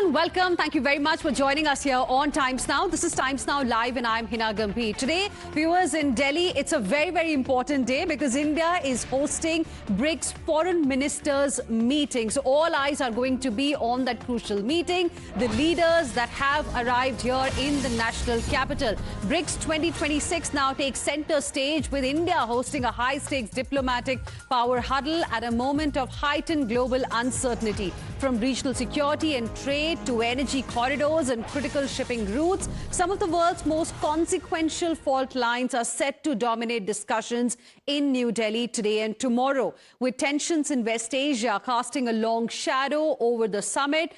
warm welcome. Thank you very much for joining us here on Times Now. This is Times Now Live and I'm Hina Gambhir. Today, viewers in Delhi, it's a very, very important day because India is hosting BRICS foreign ministers meeting. So all eyes are going to be on that crucial meeting. The leaders that have arrived here in the national capital. BRICS 2026 now takes center stage with India hosting a high-stakes diplomatic power huddle at a moment of heightened global uncertainty. From regional security and trade to energy corridors and critical shipping routes, some of the world's most consequential fault lines are set to dominate discussions in New Delhi today and tomorrow, with tensions in West Asia casting a long shadow over the summit.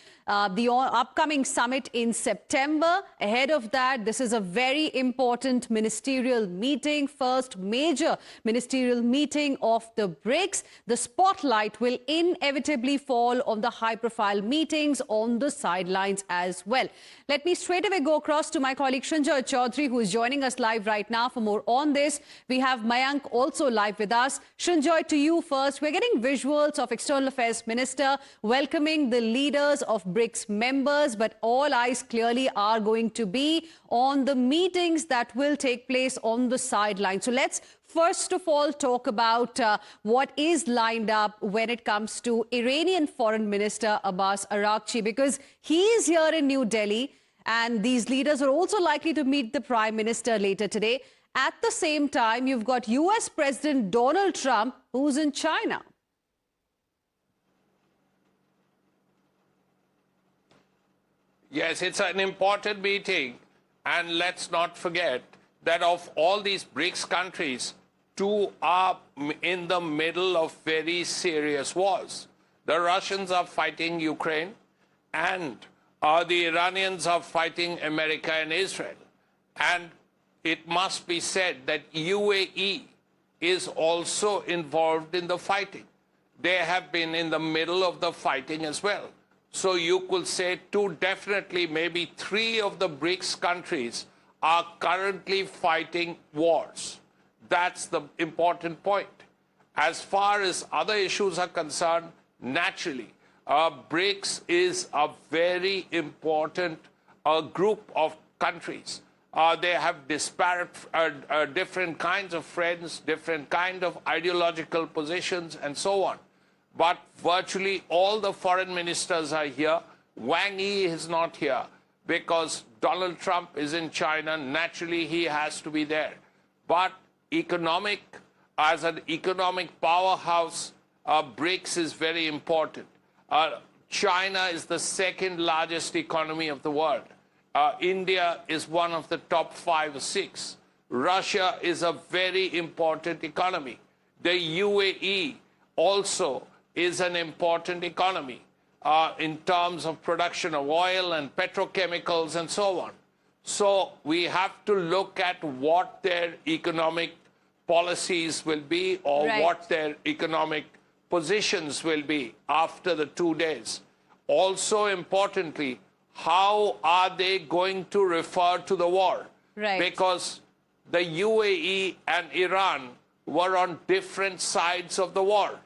The upcoming summit in September. Ahead of that, this is a very important ministerial meeting, first major ministerial meeting of the BRICS. The spotlight will inevitably fall on the high-profile meetings on the sidelines as well. Let me straight away go across to my colleague Shanjoy Chaudhary, who is joining us live right now for more on this. We have Mayank also live with us. Shanjoy, to you first. We're getting visuals of External Affairs Minister welcoming the leaders of BRICS members, but all eyes clearly are going to be on the meetings that will take place on the sidelines. So let's first of all talk about what is lined up when it comes to Iranian Foreign Minister Abbas Araghchi, because he is here in New Delhi and these leaders are also likely to meet the Prime Minister later today. At the same time, you've got US President Donald Trump, who's in China. Yes, it's an important meeting, and let's not forget that of all these BRICS countries, two are in the middle of very serious wars. The Russians are fighting Ukraine, and the Iranians are fighting America and Israel. And it must be said that UAE is also involved in the fighting. They have been in the middle of the fighting as well. So you could say two, definitely maybe three of the BRICS countries are currently fighting wars. That's the important point. As far as other issues are concerned, naturally, BRICS is a very important group of countries. They have disparate, different kinds of friends, different kind of ideological positions, and so on. But virtually all the foreign ministers are here. Wang Yi is not here because Donald Trump is in China. Naturally, he has to be there. But as an economic powerhouse, BRICS is very important. China is the second largest economy of the world. India is one of the top 5 or 6. Russia is a very important economy. The UAE also is an important economy in terms of production of oil and petrochemicals and so on. So we have to look at what their economic policies will be, or what their economic positions will be after the 2 days. Also importantly, how are they going to refer to the war? Because the UAE and Iran were on different sides of the war.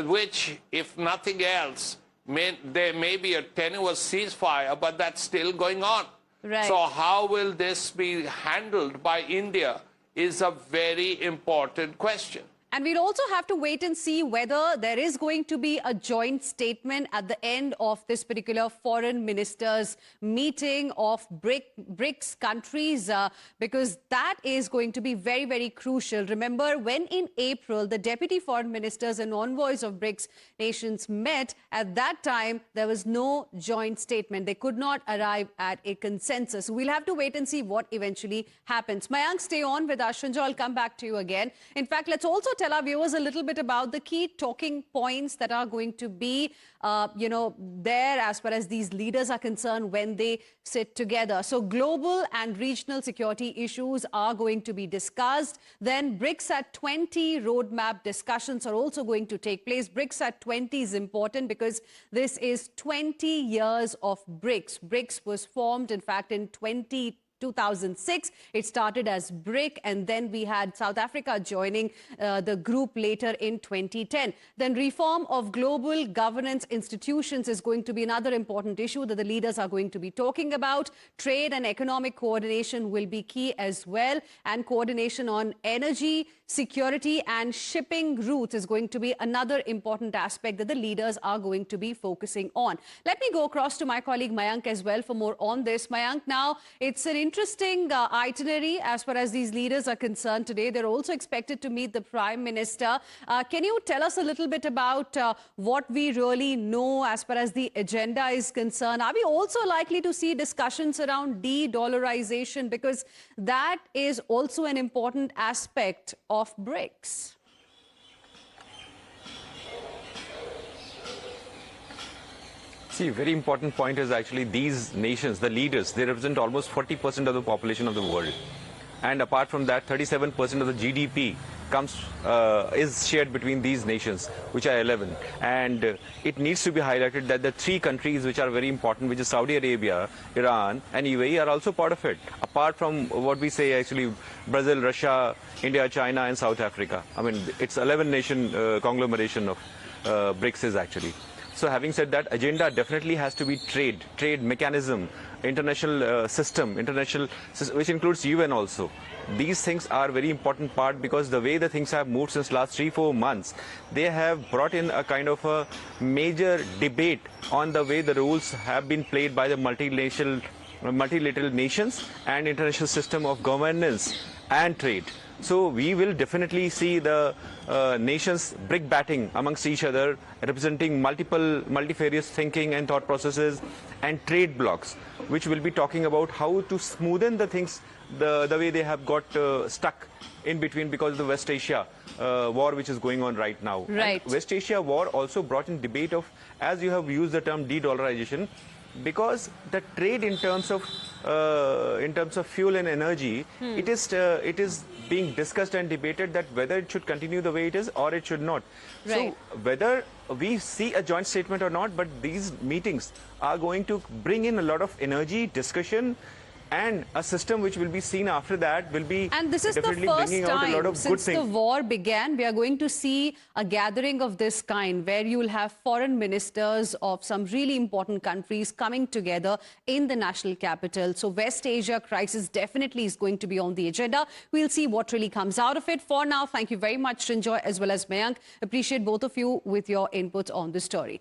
Which, if nothing else, there may be a tenuous ceasefire, but that's still going on. So how will this be handled by India is a very important question. And we'll also have to wait and see whether there is going to be a joint statement at the end of this particular foreign ministers meeting of BRICS countries, because that is going to be very, very crucial. Remember, when in April, the deputy foreign ministers and envoys of BRICS nations met, at that time, there was no joint statement. They could not arrive at a consensus. We'll have to wait and see what eventually happens. Mayank, stay on with us. Shanjoy, I'll come back to you again. In fact, let's also tell our viewers a little bit about the key talking points that are going to be, there as far as these leaders are concerned when they sit together. So global and regional security issues are going to be discussed. Then BRICS at 20 roadmap discussions are also going to take place. BRICS at 20 is important because this is 20 years of BRICS. BRICS was formed, in fact, in 2010. 2006. It started as BRIC, and then we had South Africa joining the group later in 2010. Then reform of global governance institutions is going to be another important issue that the leaders are going to be talking about. Trade and economic coordination will be key as well, and coordination on energy, security and shipping routes is going to be another important aspect that the leaders are going to be focusing on. Let me go across to my colleague Mayank as well for more on this. Mayank, now it's an interesting itinerary as far as these leaders are concerned today. They're also expected to meet the Prime Minister. Can you tell us a little bit about what we really know as far as the agenda is concerned? Are we also likely to see discussions around de-dollarization, because that is also an important aspect of BRICS? See, a very important point is actually these nations, the leaders, they represent almost 40% of the population of the world. And apart from that, 37% of the GDP is shared between these nations, which are 11. And it needs to be highlighted that the three countries which are very important, which is Saudi Arabia, Iran and UAE, are also part of it. Apart from what we say actually Brazil, Russia, India, China and South Africa. I mean, it's 11 nation conglomeration of BRICS is actually. So having said that, agenda definitely has to be trade mechanism, international system, which includes UN also. These things are very important part, because the way the things have moved since last 3-4 months, they have brought in a kind of a major debate on the way the rules have been played by the multilateral nations and international system of governance and trade. So we will definitely see the nations brick-batting amongst each other, representing multifarious thinking and thought processes and trade blocks, which will be talking about how to smoothen the things, the way they have got stuck in between because of the West Asia war which is going on right now. Right. And West Asia war also brought in debate of, as you have used the term de-dollarization, because the trade in terms of fuel and energy, it is being discussed and debated that whether it should continue the way it is or it should not. Right. So whether we see a joint statement or not, but these meetings are going to bring in a lot of energy, discussion, and a system which will be seen after that will be and this is the definitely first bringing out a lot time of good since things. the war began, we are going to see a gathering of this kind where you will have foreign ministers of some really important countries coming together in the national capital. So West Asia crisis definitely is going to be on the agenda. We'll see what really comes out of it. For now, thank you very much, Srinjoy, as well as Mayank. Appreciate both of you with your inputs on this story.